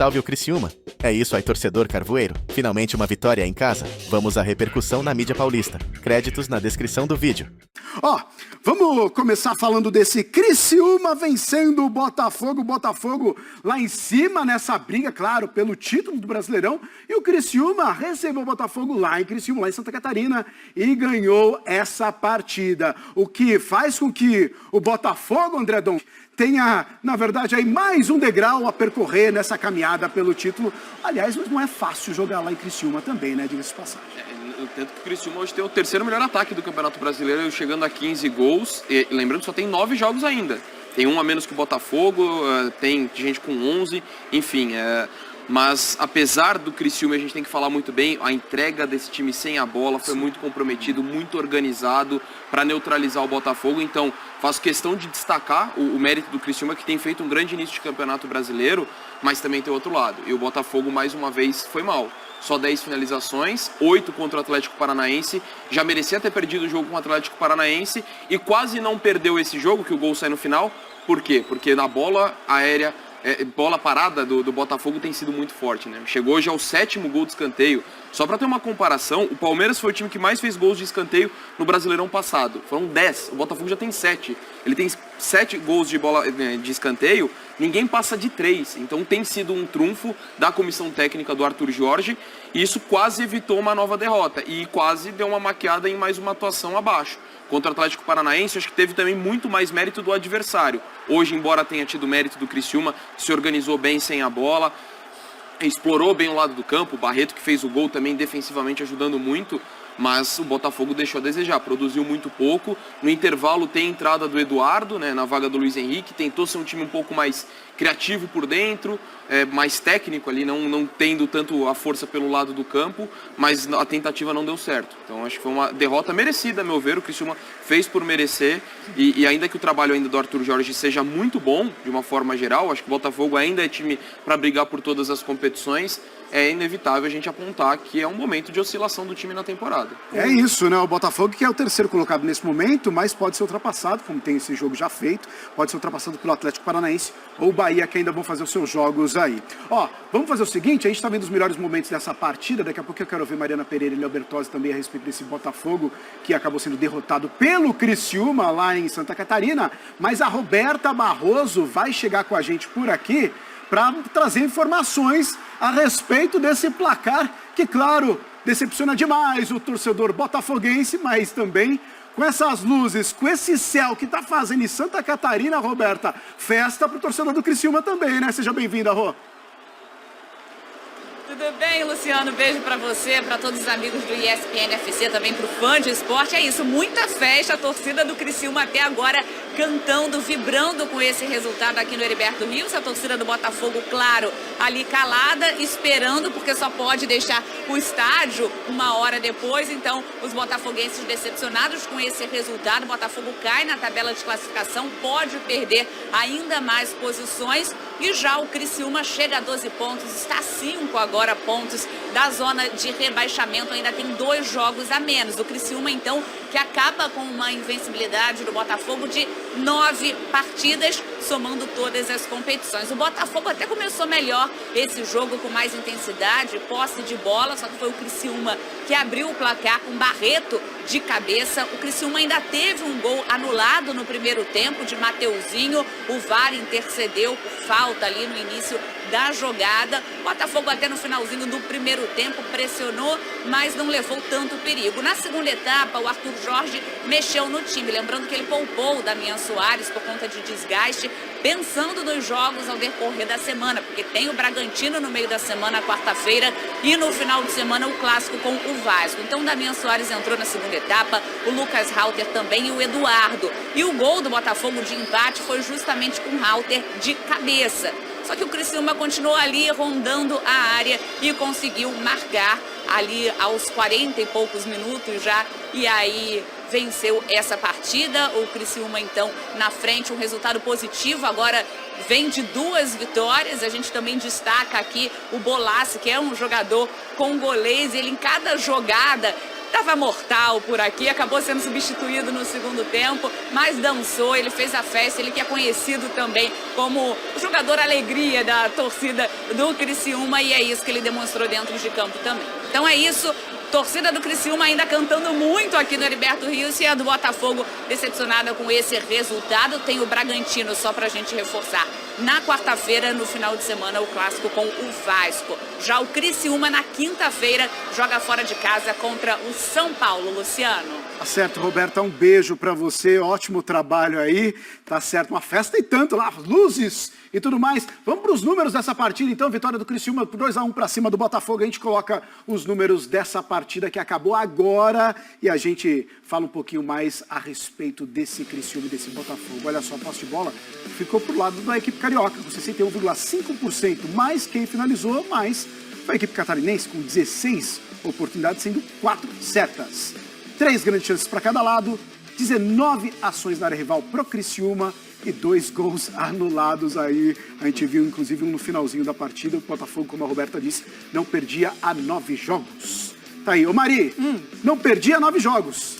Salve o Criciúma! É isso aí, torcedor carvoeiro. Finalmente uma vitória em casa. Vamos à repercussão na mídia paulista. Créditos na descrição do vídeo. Vamos começar falando desse Criciúma vencendo o Botafogo. O Botafogo lá em cima nessa briga, claro, pelo título do Brasileirão. E o Criciúma recebeu o Botafogo lá em Criciúma, lá em Santa Catarina, e ganhou essa partida. O que faz com que o Botafogo, André Dom, tenha, na verdade, aí mais um degrau a percorrer nessa caminhada pelo título. Aliás, mas não é fácil jogar lá em Criciúma também, né? Diga-se de passagem. Tanto que o Criciúma hoje tem o terceiro melhor ataque do Campeonato Brasileiro, chegando a 15 gols. E lembrando que só tem 9 jogos ainda. Tem um a menos que o Botafogo, tem gente com 11, enfim. Mas apesar do Criciúma, a gente tem que falar muito bem, a entrega desse time sem a bola foi muito comprometido, muito organizado para neutralizar o Botafogo. Então, faço questão de destacar o mérito do Criciúma, que tem feito um grande início de Campeonato Brasileiro, mas também tem outro lado. E o Botafogo, mais uma vez, foi mal. Só 10 finalizações, 8 contra o Atlético Paranaense. Já merecia ter perdido o jogo com o Atlético Paranaense e quase não perdeu esse jogo, que o gol sai no final. Por quê? Porque na bola aérea, bola parada do Botafogo tem sido muito forte, né? Chegou hoje ao 7º gol de escanteio. Só para ter uma comparação, o Palmeiras foi o time que mais fez gols de escanteio no Brasileirão passado. Foram 10, o Botafogo já tem 7. Ele tem 7 gols de bola de escanteio, ninguém passa de 3. Então tem sido um trunfo da comissão técnica do Arthur Jorge, e isso quase evitou uma nova derrota e quase deu uma maquiada em mais uma atuação abaixo. Contra o Atlético Paranaense, acho que teve também muito mais mérito do adversário. Hoje, embora tenha tido mérito do Criciúma, se organizou bem sem a bola, explorou bem o lado do campo, o Barreto que fez o gol também defensivamente ajudando muito, mas o Botafogo deixou a desejar, produziu muito pouco. No intervalo tem a entrada do Eduardo, né, na vaga do Luiz Henrique, tentou ser um time um pouco mais criativo por dentro, mais técnico ali, não tendo tanto a força pelo lado do campo, mas a tentativa não deu certo. Então acho que foi uma derrota merecida, a meu ver, o Criciúma fez por merecer, e ainda que o trabalho ainda do Arthur Jorge seja muito bom, de uma forma geral, acho que o Botafogo ainda é time para brigar por todas as competições, é inevitável a gente apontar que é um momento de oscilação do time na temporada. É isso, né? O Botafogo que é o terceiro colocado nesse momento, mas pode ser ultrapassado, como tem esse jogo já feito, pode ser ultrapassado pelo Atlético Paranaense ou o Bahia, que ainda vão fazer os seus jogos aí. Vamos fazer o seguinte, a gente está vendo os melhores momentos dessa partida, daqui a pouco eu quero ver Mariana Pereira e Léo Bertozzi também a respeito desse Botafogo, que acabou sendo derrotado pelo Criciúma lá em Santa Catarina, mas a Roberta Barroso vai chegar com a gente por aqui para trazer informações a respeito desse placar que, claro, decepciona demais o torcedor botafoguense, mas também com essas luzes, com esse céu que está fazendo em Santa Catarina, Roberta, festa para o torcedor do Criciúma também, né? Seja bem-vinda, Rô. Tudo bem, Luciano? Beijo pra você, pra todos os amigos do ESPN FC, também pro fã de esporte. É isso, muita festa, a torcida do Criciúma até agora cantando, vibrando com esse resultado aqui no Heriberto Rios. A torcida do Botafogo, claro, ali calada, esperando, porque só pode deixar o estádio uma hora depois. Então, os botafoguenses decepcionados com esse resultado. O Botafogo cai na tabela de classificação, pode perder ainda mais posições. E já o Criciúma chega a 12 pontos, está a 5 agora pontos da zona de rebaixamento, ainda tem 2 jogos a menos. O Criciúma, então, que acaba com uma invencibilidade do Botafogo de 9 partidas, somando todas as competições. O Botafogo até começou melhor esse jogo, com mais intensidade, posse de bola, só que foi o Criciúma que abriu o placar com Barreto de cabeça. O Criciúma ainda teve um gol anulado no primeiro tempo de Mateuzinho, o VAR intercedeu por falta ali no início da jogada. O Botafogo até no finalzinho do primeiro tempo pressionou, mas não levou tanto perigo. Na segunda etapa, o Arthur Jorge mexeu no time, lembrando que ele poupou o Damian Soares por conta de desgaste, pensando nos jogos ao decorrer da semana, porque tem o Bragantino no meio da semana, quarta-feira, e no final de semana o clássico com o Vasco. Então o Damian Soares entrou na segunda etapa, o Lucas Halter também e o Eduardo. E o gol do Botafogo de empate foi justamente com o Halter de cabeça. Só que o Criciúma continuou ali rondando a área e conseguiu marcar ali aos 40 e poucos minutos já, e aí venceu essa partida. O Criciúma, então, na frente, um resultado positivo agora vem de 2 vitórias. A gente também destaca aqui o Bolassi, que é um jogador congolês. Ele em cada jogada estava mortal por aqui, acabou sendo substituído no segundo tempo, mas dançou, ele fez a festa, ele que é conhecido também como o jogador alegria da torcida do Criciúma, e é isso que ele demonstrou dentro de campo também. Então é isso, torcida do Criciúma ainda cantando muito aqui no Heriberto Rios, e a do Botafogo decepcionada com esse resultado. Tem o Bragantino, só pra gente reforçar, na quarta-feira, no final de semana, o clássico com o Vasco. Já o Criciúma, na quinta-feira, joga fora de casa contra o São Paulo. Luciano. Tá certo, Roberta, um beijo pra você, ótimo trabalho aí, tá certo, uma festa e tanto lá, luzes e tudo mais. Vamos pros números dessa partida, então, vitória do Criciúma por 2-1 pra cima do Botafogo. A gente coloca os números dessa partida que acabou agora e a gente fala um pouquinho mais a respeito desse Criciúma e desse Botafogo. Olha só, a posse de bola ficou pro lado da equipe carioca, com 61,5%, mais quem finalizou, mais foi a equipe catarinense, com 16 oportunidades, sendo 4 certas. 3 grandes chances para cada lado, 19 ações na área rival pro Criciúma e 2 gols anulados aí. A gente viu, inclusive, um no finalzinho da partida. O Botafogo, como a Roberta disse, não perdia há 9 jogos. Tá aí. Ô, Mari, não perdia há 9 jogos.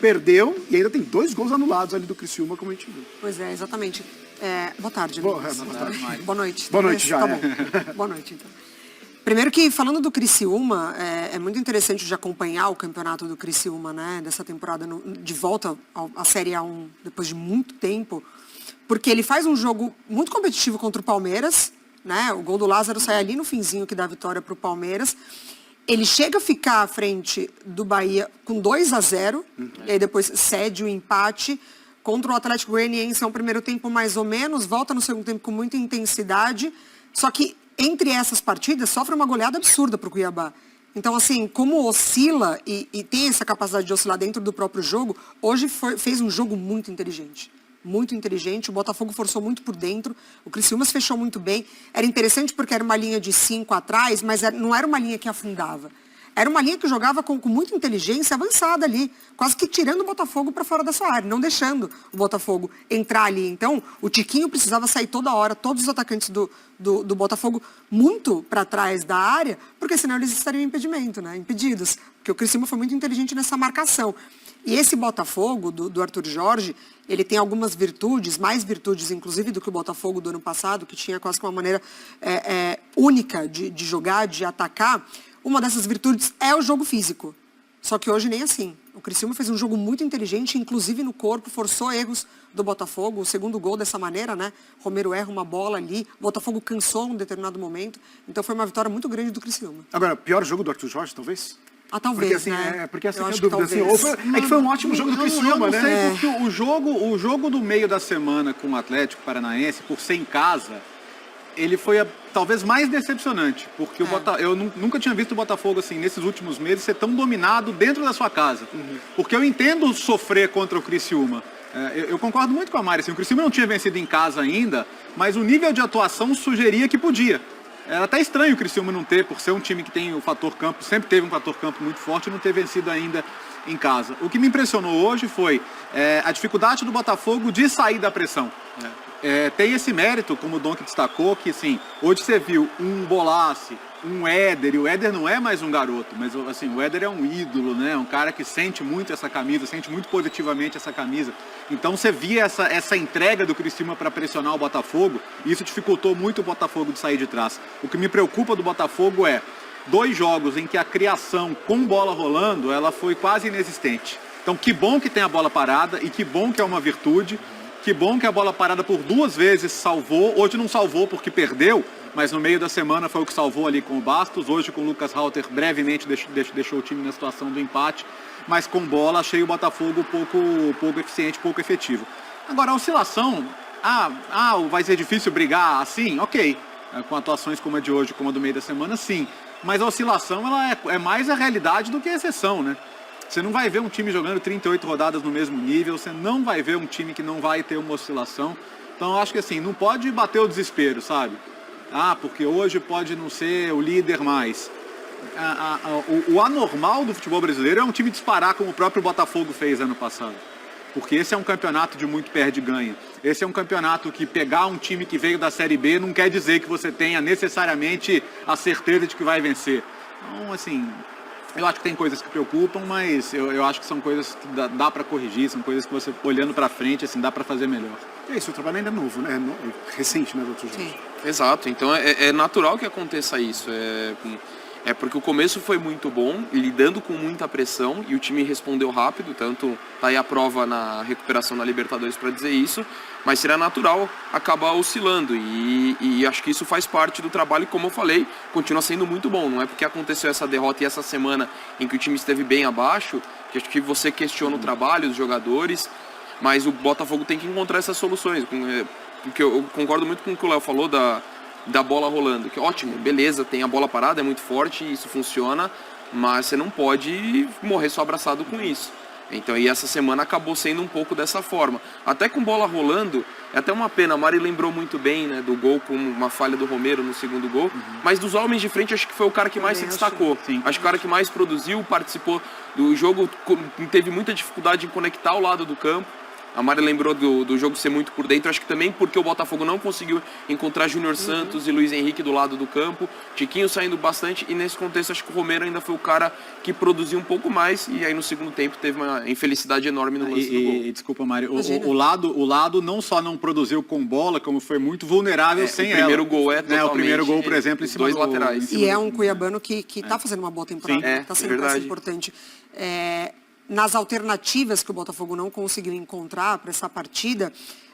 Perdeu e ainda tem 2 gols anulados ali do Criciúma, como a gente viu. Pois é, exatamente. Boa tarde. Boa tarde. Boa noite. Boa noite já, tá bom. Boa noite, então. Primeiro que, falando do Criciúma, é muito interessante de acompanhar o campeonato do Criciúma, né? Dessa temporada de volta à Série A1, depois de muito tempo. Porque ele faz um jogo muito competitivo contra o Palmeiras, né? O gol do Lázaro sai ali no finzinho que dá a vitória para o Palmeiras. Ele chega a ficar à frente do Bahia com 2-0, e aí depois cede o empate. Contra o Atlético Goianiense é um primeiro tempo mais ou menos, volta no segundo tempo com muita intensidade. Só que entre essas partidas sofre uma goleada absurda para o Cuiabá. Então, assim, como oscila e tem essa capacidade de oscilar dentro do próprio jogo, hoje fez um jogo muito inteligente. Muito inteligente, o Botafogo forçou muito por dentro, o Criciúma se fechou muito bem. Era interessante porque era uma linha de 5 atrás, mas não era uma linha que afundava. Era uma linha que jogava com muita inteligência avançada ali, quase que tirando o Botafogo para fora da sua área, não deixando o Botafogo entrar ali. Então, o Tiquinho precisava sair toda hora, todos os atacantes do Botafogo muito para trás da área, porque senão eles estariam em impedimento, né? Impedidos, porque o Criciúma foi muito inteligente nessa marcação. E esse Botafogo, do Arthur Jorge, ele tem algumas virtudes, mais virtudes inclusive do que o Botafogo do ano passado, que tinha quase que uma maneira única de jogar, de atacar. Uma dessas virtudes é o jogo físico. Só que hoje nem assim. O Criciúma fez um jogo muito inteligente, inclusive no corpo, forçou erros do Botafogo. O segundo gol dessa maneira, né? Romero erra uma bola ali, o Botafogo cansou em um determinado momento. Então foi uma vitória muito grande do Criciúma. Agora, pior jogo do Arthur Jorge, talvez? Talvez, porque, assim, né? Porque essa é a acho dúvida. Assim, é que foi um ótimo jogo do Criciúma, eu não né? sei, porque o jogo do meio da semana com o Atlético Paranaense, por ser em casa, ele foi talvez mais decepcionante, porque eu nunca tinha visto o Botafogo assim, nesses últimos meses, ser tão dominado dentro da sua casa. Porque eu entendo sofrer contra o Criciúma. Eu concordo muito com a Mari, assim, o Criciúma não tinha vencido em casa ainda, mas o nível de atuação sugeria que podia. Era até estranho o Criciúma não ter, por ser um time que tem o fator campo, sempre teve um fator campo muito forte, e não ter vencido ainda em casa. O que me impressionou hoje foi a dificuldade do Botafogo de sair da pressão. Tem esse mérito, como o Donk destacou, que assim, hoje você viu um Bolassi, um Éder, e o Éder não é mais um garoto, mas assim, o Éder é um ídolo, né? Um cara que sente muito essa camisa, sente muito positivamente essa camisa. Então você via essa entrega do Criciúma para pressionar o Botafogo, e isso dificultou muito o Botafogo de sair de trás. O que me preocupa do Botafogo é 2 jogos em que a criação com bola rolando, ela foi quase inexistente. Então que bom que tem a bola parada, e que bom que é uma virtude. Que bom que a bola parada por 2 vezes salvou. Hoje não salvou porque perdeu, mas no meio da semana foi o que salvou ali com o Bastos. Hoje com o Lucas Halter brevemente deixou o time na situação do empate. Mas com bola achei o Botafogo pouco eficiente, pouco efetivo. Agora a oscilação, vai ser difícil brigar assim? Ok. Com atuações como a de hoje, como a do meio da semana, sim. Mas a oscilação ela é mais a realidade do que a exceção, né? Você não vai ver um time jogando 38 rodadas no mesmo nível, você não vai ver um time que não vai ter uma oscilação. Então, eu acho que assim, não pode bater o desespero, sabe? Porque hoje pode não ser o líder mais. O anormal do futebol brasileiro é um time disparar como o próprio Botafogo fez ano passado. Porque esse é um campeonato de muito perde-ganha. Esse é um campeonato que pegar um time que veio da Série B não quer dizer que você tenha necessariamente a certeza de que vai vencer. Então, assim, eu acho que tem coisas que preocupam, mas eu acho que são coisas que dá para corrigir, são coisas que você, olhando para frente, assim, dá para fazer melhor. É isso, o trabalho ainda é novo, né? Recente, né, doutor Jorge? Sim. Exato, então é natural que aconteça isso. É porque o começo foi muito bom, lidando com muita pressão, e o time respondeu rápido, tanto tá aí a prova na recuperação da Libertadores para dizer isso, mas seria natural acabar oscilando, e acho que isso faz parte do trabalho, e como eu falei, continua sendo muito bom. Não é porque aconteceu essa derrota e essa semana em que o time esteve bem abaixo, que acho que você questiona o trabalho dos jogadores, mas o Botafogo tem que encontrar essas soluções, porque eu concordo muito com o que o Léo falou da bola rolando, que ótimo, beleza, tem a bola parada, é muito forte, isso funciona, mas você não pode morrer só abraçado com isso. Então, e essa semana acabou sendo um pouco dessa forma. Até com bola rolando, é até uma pena, a Mari lembrou muito bem, né, do gol com uma falha do Romero no segundo gol, mas dos homens de frente acho que foi o cara que mais se destacou. Acho que o cara que mais produziu, participou do jogo, teve muita dificuldade em conectar o lado do campo. A Mari lembrou do jogo ser muito por dentro, acho que também porque o Botafogo não conseguiu encontrar Júnior Santos e Luiz Henrique do lado do campo, Tiquinho saindo bastante, e nesse contexto acho que o Romero ainda foi o cara que produziu um pouco mais, e aí no segundo tempo teve uma infelicidade enorme no lance do gol. Desculpa, Mari, o lado não só não produziu com bola, como foi muito vulnerável sem ela. O primeiro gol totalmente... O primeiro gol, por exemplo, em cima dois laterais. E é um cuiabano que tá fazendo uma boa temporada, Sim, tá sendo peça importante. Nas alternativas que o Botafogo não conseguiu encontrar para essa partida,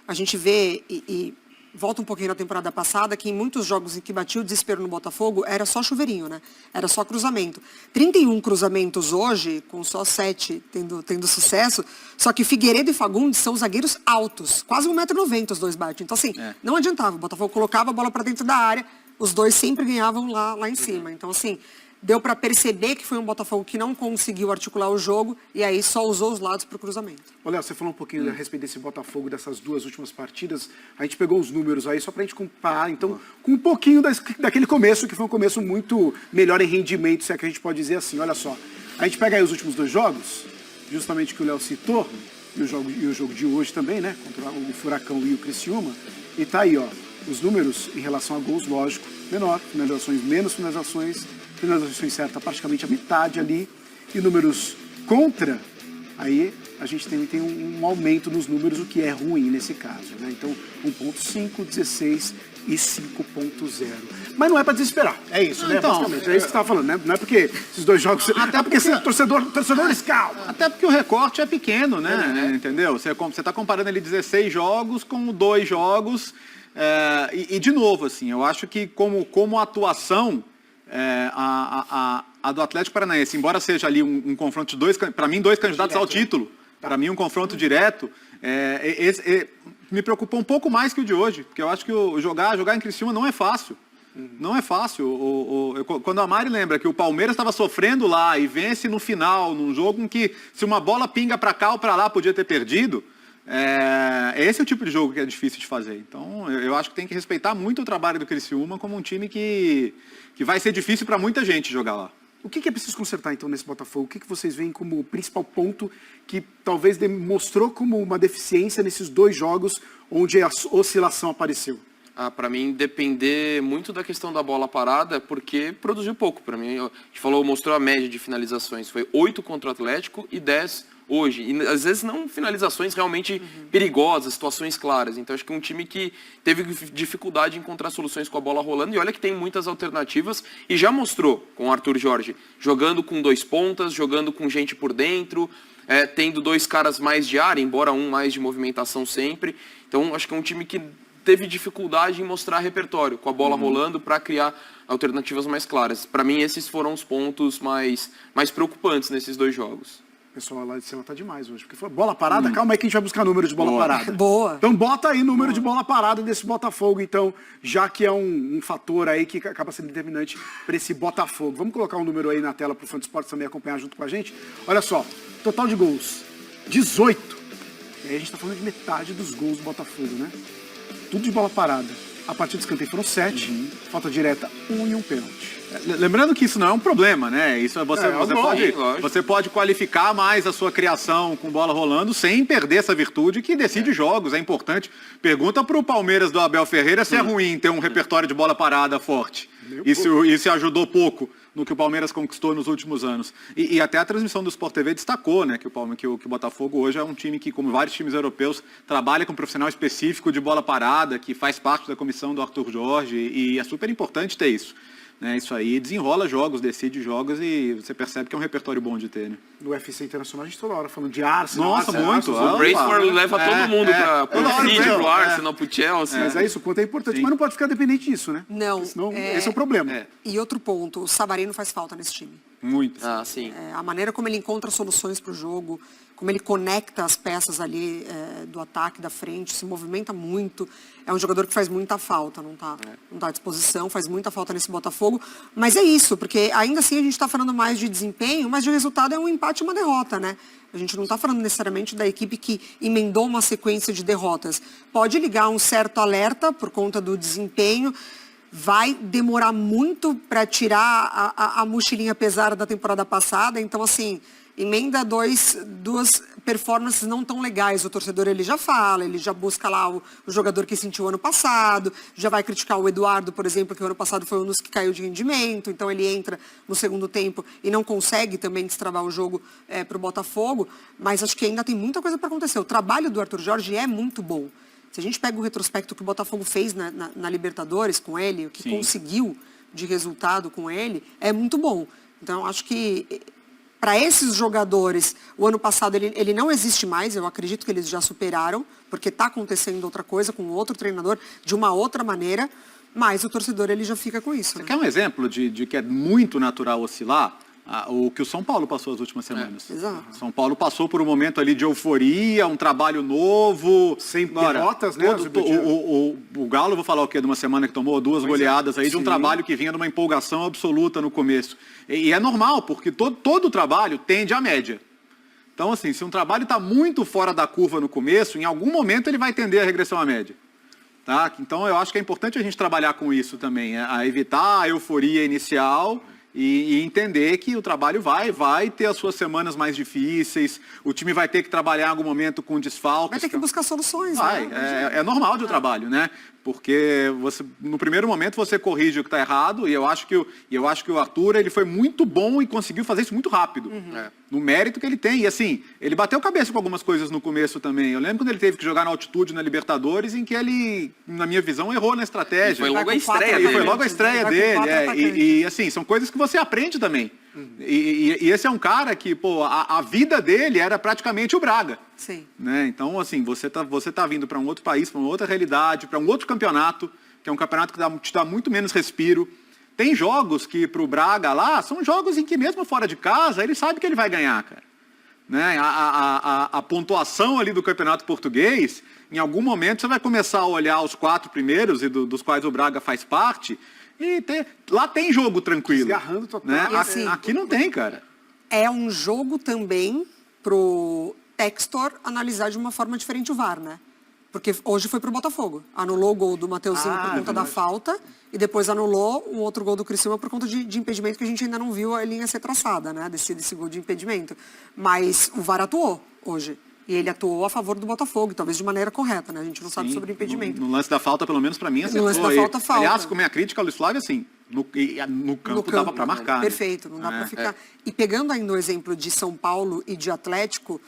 a gente vê, e volta um pouquinho na temporada passada, que em muitos jogos em que batia o desespero no Botafogo, era só chuveirinho, né? Era só cruzamento. 31 cruzamentos hoje, com só 7 tendo sucesso, só que Figueiredo e Fagundes são zagueiros altos, quase 1,90 m os dois batem. Então, assim, não adiantava, o Botafogo colocava a bola para dentro da área, os dois sempre ganhavam lá em cima. Então, assim... Deu para perceber que foi um Botafogo que não conseguiu articular o jogo e aí só usou os lados para o cruzamento. Olha, você falou um pouquinho a respeito desse Botafogo, dessas duas últimas partidas. A gente pegou os números aí só para a gente comparar, então, com um pouquinho daquele começo, que foi um começo muito melhor em rendimento, se é que a gente pode dizer assim. Olha só, a gente pega aí os últimos dois jogos, justamente que o Léo citou, e o jogo de hoje também, né, contra o Furacão e o Criciúma, e tá aí, ó, os números em relação a gols, lógico, menor, finalizações menos, finalizações certas praticamente a metade ali, e números contra, aí a gente tem um aumento nos números, o que é ruim nesse caso, né? Então, 1.5, 16 e 5.0. Mas não é para desesperar, é isso, né? Então, basicamente, é isso que você estava falando, né? Não é porque esses dois jogos... Até porque torcedores, calma! Até porque o recorte é pequeno, né? Entendeu? Você está comparando ali 16 jogos com 2 jogos, e de novo, assim, eu acho que como atuação... A do Atlético Paranaense, embora seja ali um confronto de dois candidatos ao título, para mim um confronto direto, me preocupou um pouco mais que o de hoje, porque eu acho que jogar em Criciúma não é fácil. Não é fácil. Quando a Mari lembra que o Palmeiras estava sofrendo lá e vence no final, num jogo em que se uma bola pinga para cá ou para lá podia ter perdido, esse é o tipo de jogo que é difícil de fazer. Então, eu acho que tem que respeitar muito o trabalho do Criciúma como um time que vai ser difícil para muita gente jogar lá. O que é preciso consertar, então, nesse Botafogo? O que vocês veem como o principal ponto que talvez mostrou como uma deficiência nesses dois jogos onde a oscilação apareceu? Para mim, depender muito da questão da bola parada, porque produziu pouco. Para mim, a gente mostrou a média de finalizações. Foi 8 contra o Atlético e 10 hoje. E às vezes não finalizações realmente perigosas, situações claras. Então acho que é um time que teve dificuldade em encontrar soluções com a bola rolando. E olha que tem muitas alternativas. E já mostrou com o Arthur Jorge, jogando com 2 pontas, jogando com gente por dentro, tendo 2 caras mais de área, embora um mais de movimentação sempre. Então acho que é um time que teve dificuldade em mostrar repertório com a bola rolando para criar alternativas mais claras. Para mim, esses foram os pontos mais preocupantes nesses 2 jogos. O pessoal lá de cima tá demais hoje, porque falou, bola parada, calma aí que a gente vai buscar número de bola parada. Boa. Então bota aí número de bola parada desse Botafogo, então, já que é um fator aí que acaba sendo determinante para esse Botafogo. Vamos colocar um número aí na tela para o Fã de Esportes também acompanhar junto com a gente. Olha só, total de gols, 18. E aí a gente tá falando de metade dos gols do Botafogo, né? Tudo de bola parada. A partir do escanteio foram 7, falta direta 1 e um pênalti. Lembrando que isso não é um problema, né? Isso lógico. você pode qualificar mais a sua criação com bola rolando sem perder essa virtude que decide jogos, é importante. Pergunta pro Palmeiras do Abel Ferreira se é ruim ter um repertório de bola parada forte. Isso ajudou pouco no que o Palmeiras conquistou nos últimos anos. E até a transmissão do Sport TV destacou, né, que o Botafogo hoje é um time que, como vários times europeus, trabalha com um profissional específico de bola parada, que faz parte da comissão do Arthur Jorge, e é super importante ter isso. Né, isso aí desenrola jogos, decide jogos e você percebe que é um repertório bom de ter. Né? No UFC Internacional a gente toda hora falando de Arsenal. Nossa, muito. O Braceford leva todo mundo pro City, pro Arsenal, pro Chelsea. Mas é isso, o quanto é importante. Mas não pode ficar dependente disso, né? Não. Senão, esse é o problema. E outro ponto, o Savarino faz falta nesse time. Muito. Sim. A maneira como ele encontra soluções para o jogo, como ele conecta as peças ali do ataque, da frente, se movimenta muito. É um jogador que faz muita falta, não tá à disposição, faz muita falta nesse Botafogo. Mas é isso, porque ainda assim a gente está falando mais de desempenho, mas de resultado é um empate e uma derrota, né? A gente não está falando necessariamente da equipe que emendou uma sequência de derrotas. Pode ligar um certo alerta por conta do desempenho. Vai demorar muito para tirar a mochilinha pesada da temporada passada. Então, assim, emenda duas performances não tão legais. O torcedor, ele já fala, ele já busca lá o jogador que sentiu ano passado, já vai criticar o Eduardo, por exemplo, que o ano passado foi um dos que caiu de rendimento. Então, ele entra no segundo tempo e não consegue também destravar o jogo para o Botafogo. Mas acho que ainda tem muita coisa para acontecer. O trabalho do Arthur Jorge é muito bom. Se a gente pega o retrospecto que o Botafogo fez na Libertadores com ele, o que conseguiu de resultado com ele, é muito bom. Então, acho que para esses jogadores, o ano passado ele não existe mais, eu acredito que eles já superaram, porque está acontecendo outra coisa com outro treinador, de uma outra maneira, mas o torcedor ele já fica com isso. Você né? quer um exemplo de que é muito natural oscilar? O que o São Paulo passou as últimas semanas. Exato. São Paulo passou por um momento ali de euforia, um trabalho novo. Sem derrotas, né? O Galo, eu vou falar o quê? De uma semana que tomou 2 goleadas aí, de um trabalho que vinha de uma empolgação absoluta no começo. E é normal, porque todo trabalho tende à média. Então, assim, se um trabalho está muito fora da curva no começo, em algum momento ele vai tender a regressão à média. Tá? Então, eu acho que é importante a gente trabalhar com isso também, a evitar a euforia inicial e entender que o trabalho vai ter as suas semanas mais difíceis, o time vai ter que trabalhar em algum momento com desfalques. Vai ter que buscar soluções. Vai, né? é normal de trabalho, né? Porque no primeiro momento você corrige o que está errado, e eu acho que o Arthur ele foi muito bom e conseguiu fazer isso muito rápido. No mérito que ele tem. E assim, ele bateu cabeça com algumas coisas no começo também. Eu lembro quando ele teve que jogar na altitude na Libertadores, em que ele, na minha visão, errou na estratégia. Foi logo a estreia dele. dele. Foi logo a estreia dele. E assim, são coisas que você aprende também. E esse é um cara que, a vida dele era praticamente o Braga. Sim. Né? Então, assim, você tá vindo para um outro país, para uma outra realidade, para um outro campeonato, que é um campeonato que te dá muito menos respiro. Tem jogos que pro Braga lá, são jogos em que mesmo fora de casa, ele sabe que ele vai ganhar, cara. Né? A pontuação ali do campeonato português, em algum momento você vai começar a olhar os 4 primeiros, e dos quais o Braga faz parte, e lá tem jogo tranquilo. Desgarrando total. Né? Assim, Aqui não tem, cara. É um jogo também pro Textor analisar de uma forma diferente o VAR, né? Porque hoje foi pro Botafogo. Anulou o gol do Mateuzinho por conta da falta e depois anulou um outro gol do Criciúma por conta de impedimento que a gente ainda não viu a linha ser traçada, né? Desse gol de impedimento. Mas o VAR atuou hoje. E ele atuou a favor do Botafogo, talvez de maneira correta, né? A gente não sabe sobre o impedimento. No lance da falta, pelo menos para mim, acertou. No lance da falta, falta. Aliás, com a minha crítica ao Luiz Flávio, assim, no campo dava para marcar. Perfeito, não dá para ficar. E pegando ainda o exemplo de São Paulo e de Atlético,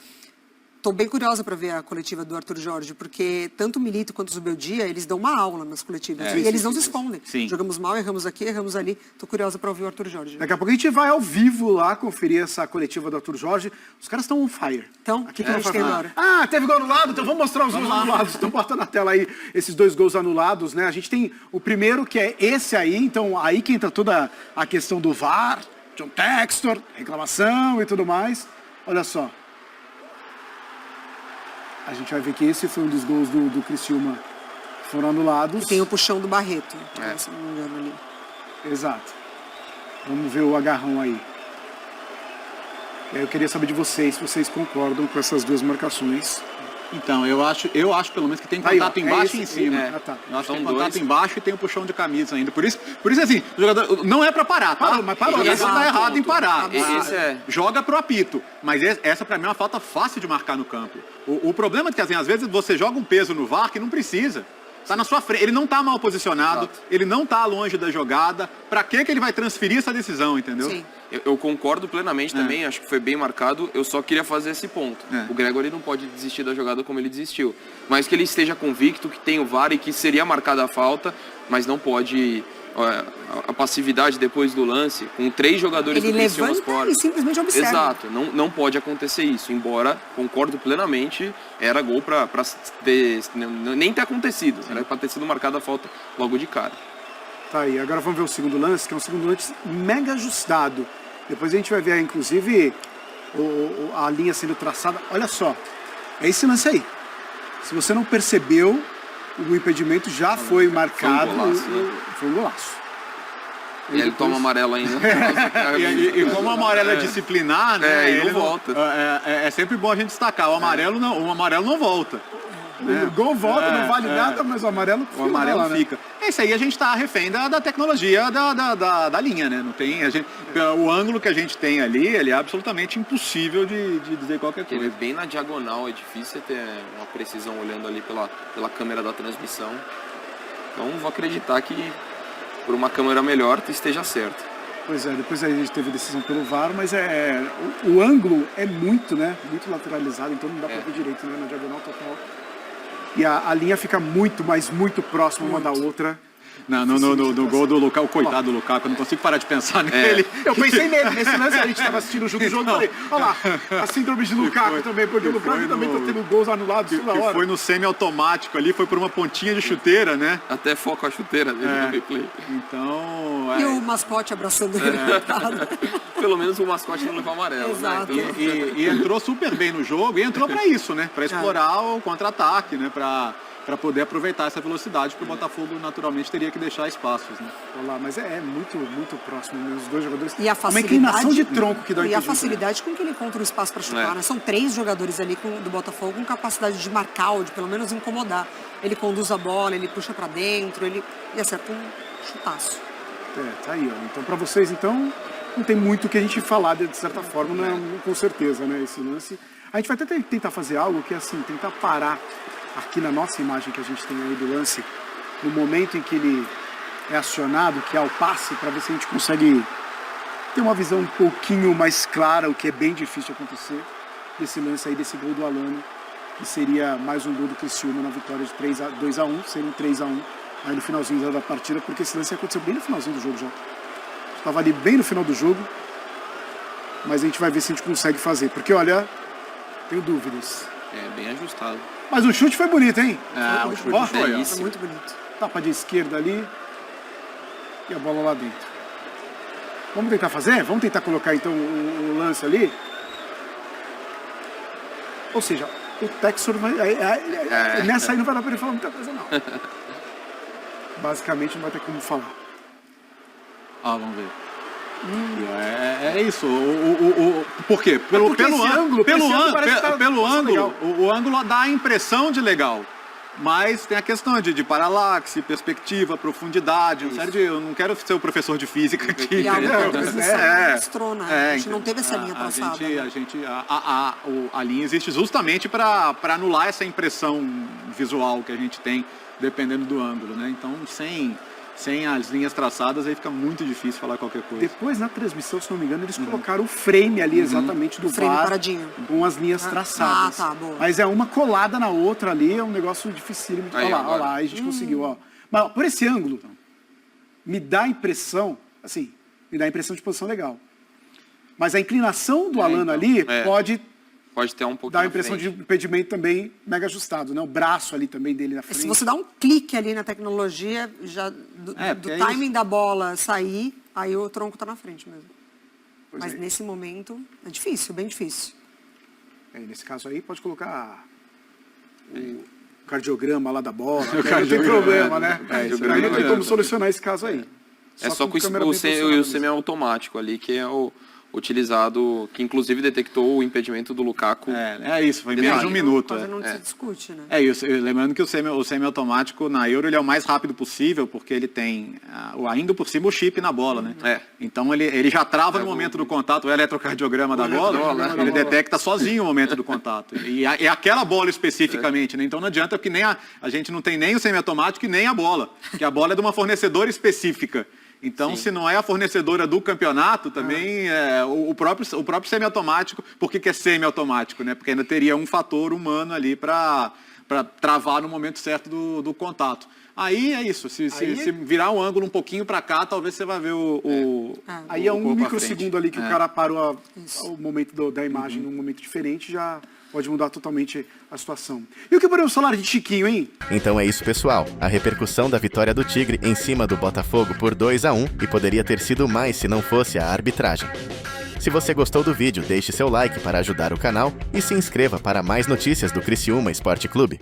estou bem curiosa para ver a coletiva do Arthur Jorge, porque tanto o Milito quanto o Zubeldia, eles dão uma aula nas coletivas. E eles não se escondem. Sim. Jogamos mal, erramos aqui, erramos ali. Estou curiosa para ouvir o Arthur Jorge. Daqui a pouco a gente vai ao vivo lá conferir essa coletiva do Arthur Jorge. Os caras estão on fire. Então, o que a gente tem agora? Teve gol anulado? Então vamos mostrar os gols anulados. Estão botando na tela aí esses 2 gols anulados, né? A gente tem o primeiro, que é esse aí. Então, aí que entra toda a questão do VAR, John Textor, reclamação e tudo mais. Olha só. A gente vai ver que esse foi um dos gols do Criciúma que foram anulados. E tem o puxão do Barreto, se não me engano ali. Exato. Vamos ver o agarrão aí. Eu queria saber de vocês, se vocês concordam com essas 2 marcações. Então, eu acho pelo menos que tem Aí, ó, contato embaixo é e em esse, cima. Ah, tá. Eu acho que São tem contato dois. embaixo e tem o puxão de camisa ainda. Por isso assim, o jogador não é pra parar, tá? Parou, mas parou. O jogador Exato. tá errado em parar. Esse é. Joga pro apito. Mas essa pra mim é uma falta fácil de marcar no campo. O problema é que, assim, às vezes você joga um peso no VAR que não precisa. Tá na sua frente. Ele não tá mal posicionado, Exato. ele não tá longe da jogada. Pra que ele vai transferir essa decisão, entendeu? Sim. Eu concordo plenamente também, acho que foi bem marcado, eu só queria fazer esse ponto. É. O Gregory não pode desistir da jogada como ele desistiu. Mas que ele esteja convicto que tem o VAR e que seria marcada a falta, mas não pode... A passividade depois do lance, com 3 jogadores Ele do Criciúma levanta fora. e simplesmente observa. Exato, não pode acontecer isso. Embora, concordo plenamente, era gol pra nem ter acontecido. Era pra ter sido marcada a falta logo de cara. Tá aí, agora vamos ver o segundo lance, que é um segundo lance mega ajustado. Depois a gente vai ver, inclusive, a linha sendo traçada. Olha só, é esse lance aí. Se você não percebeu, o impedimento já foi marcado. golaço, né? Foi um golaço. E ele toma amarelo ainda. E como o amarelo é disciplinar, né? É, e não ele volta. É sempre bom a gente destacar. O amarelo não volta. O gol volta, não vale nada, mas o amarelo fica. O amarelo lá, né? fica. Isso aí a gente tá refém da tecnologia da linha, né? Não tem, o ângulo que a gente tem ali, ele é absolutamente impossível de dizer qualquer Ele é coisa. bem na diagonal, é difícil ter uma precisão olhando ali pela câmera da transmissão. Então vou acreditar que por uma câmera melhor esteja certo. Pois é, depois a gente teve decisão pelo VAR, mas o ângulo é muito, né? Muito lateralizado, então não dá pra ver direito, né? Na diagonal total. E a linha fica muito, mas muito próxima uma da outra. No gol do Lukaku, coitado do Lukaku, eu não consigo parar de pensar nele. Eu pensei nele, nesse lance a gente estava assistindo o jogo e falei, olha lá, a síndrome de Lukaku também, porque o Lukaku também está tendo gols anulados toda hora. Foi no semi-automático ali, foi por uma pontinha de chuteira, né? Até foco a chuteira dele no replay. Então... E o mascote abraçando ele. Pelo menos o mascote não levou amarelo, Exato. né? Então, E entrou super bem no jogo, e entrou pra isso, né? Pra explorar o contra-ataque, né? Pra poder aproveitar essa velocidade, porque o Botafogo naturalmente teria que deixar espaços, né? Olha lá, mas é muito, muito próximo, né? Os dois jogadores. E a uma facilidade, inclinação de tronco que dá o E a impedimento. facilidade com que ele encontra o espaço para chutar, né? São 3 jogadores ali do Botafogo com capacidade de marcar ou de pelo menos incomodar. Ele conduz a bola, ele puxa para dentro, ele acerta um chutaço. Tá aí, ó. Então, pra vocês, então, não tem muito o que a gente falar, de certa forma, não é, com certeza, né? Esse lance. A gente vai até tentar fazer algo que é assim, tentar parar aqui na nossa imagem que a gente tem aí do lance, no momento em que ele é acionado, que é o passe, para ver se a gente consegue ter uma visão um pouquinho mais clara, o que é bem difícil de acontecer, desse lance aí, desse gol do Alano, que seria mais um gol do Criciúma na vitória de 2-1, seria um 3-1 aí no finalzinho da partida, porque esse lance aconteceu bem no finalzinho do jogo já. Estava ali bem no final do jogo, mas a gente vai ver se a gente consegue fazer, porque olha, tenho dúvidas. é bem ajustado. Mas o chute foi bonito, hein? O chute Ó, foi, ó. belíssimo. Foi muito bonito. Tapa de esquerda ali e a bola lá dentro. Vamos tentar fazer? Vamos tentar colocar então o lance ali? Ou seja, o Texor vai... Nessa aí não vai dar pra ele falar muita coisa, não. Basicamente não vai ter como falar. Vamos ver. É isso. Por quê? porque esse ângulo parece que tá Pelo ângulo, legal. o ângulo dá a impressão de legal. Mas tem a questão de paralaxe, perspectiva, profundidade. Eu não quero ser o professor de física aqui. E algo que a transmissão É. mostrou, né? A gente não entendeu? teve essa linha traçada. A linha existe justamente para anular essa impressão visual que a gente tem, dependendo do ângulo, né? Então, sem as linhas traçadas, aí fica muito difícil falar qualquer coisa. Depois, na transmissão, se não me engano, eles colocaram o frame ali exatamente do Frame VAR paradinho. com as linhas traçadas. tá, boa. Mas é uma colada na outra ali, é um negócio dificílimo. Aí, Olha lá, agora. aí a gente conseguiu, ó. Mas ó, por esse ângulo, me dá a impressão, assim, me dá a impressão de posição legal. Mas a inclinação do Alano então, ali pode ter um pouquinho dá a impressão de impedimento também mega ajustado, né? O braço ali também dele na frente. Se você dá um clique ali na tecnologia, já do porque é timing da bola sair, aí o tronco tá na frente mesmo. Pois Mas é. nesse momento é difícil, bem difícil. Nesse caso aí, pode colocar o cardiograma lá da bola. Não tem problema, né? isso Aí não aí. tem como solucionar esse caso aí. É só com câmera bem o posicionada mesmo. semi-automático ali, que é o utilizado, que inclusive detectou o impedimento do Lukaku. É isso, foi menos de um minuto. Quase não se discute, né? É isso, lembrando que o semi-automático na Euro ele é o mais rápido possível, porque ele tem ainda por cima o chip na bola, né? Então ele já trava no momento do contato, o eletrocardiograma da bola, ele detecta sozinho o momento do contato. E aquela bola especificamente, né? Então não adianta, porque nem a gente não tem nem o semi-automático e nem a bola, que a bola é de uma fornecedora específica. Então, se não é a fornecedora do campeonato, também o próprio semi-automático, por que é semi-automático, né? Porque ainda teria um fator humano ali para travar no momento certo do contato. Aí é isso, se virar o ângulo um pouquinho para cá, talvez você vai ver Aí é um microsegundo ali que o cara parou o momento da imagem num momento diferente, já pode mudar totalmente a situação. E o que podemos falar de Chiquinho, hein? Então é isso, pessoal. A repercussão da vitória do Tigre em cima do Botafogo por 2-1 e poderia ter sido mais se não fosse a arbitragem. Se você gostou do vídeo, deixe seu like para ajudar o canal e se inscreva para mais notícias do Criciúma Esporte Clube.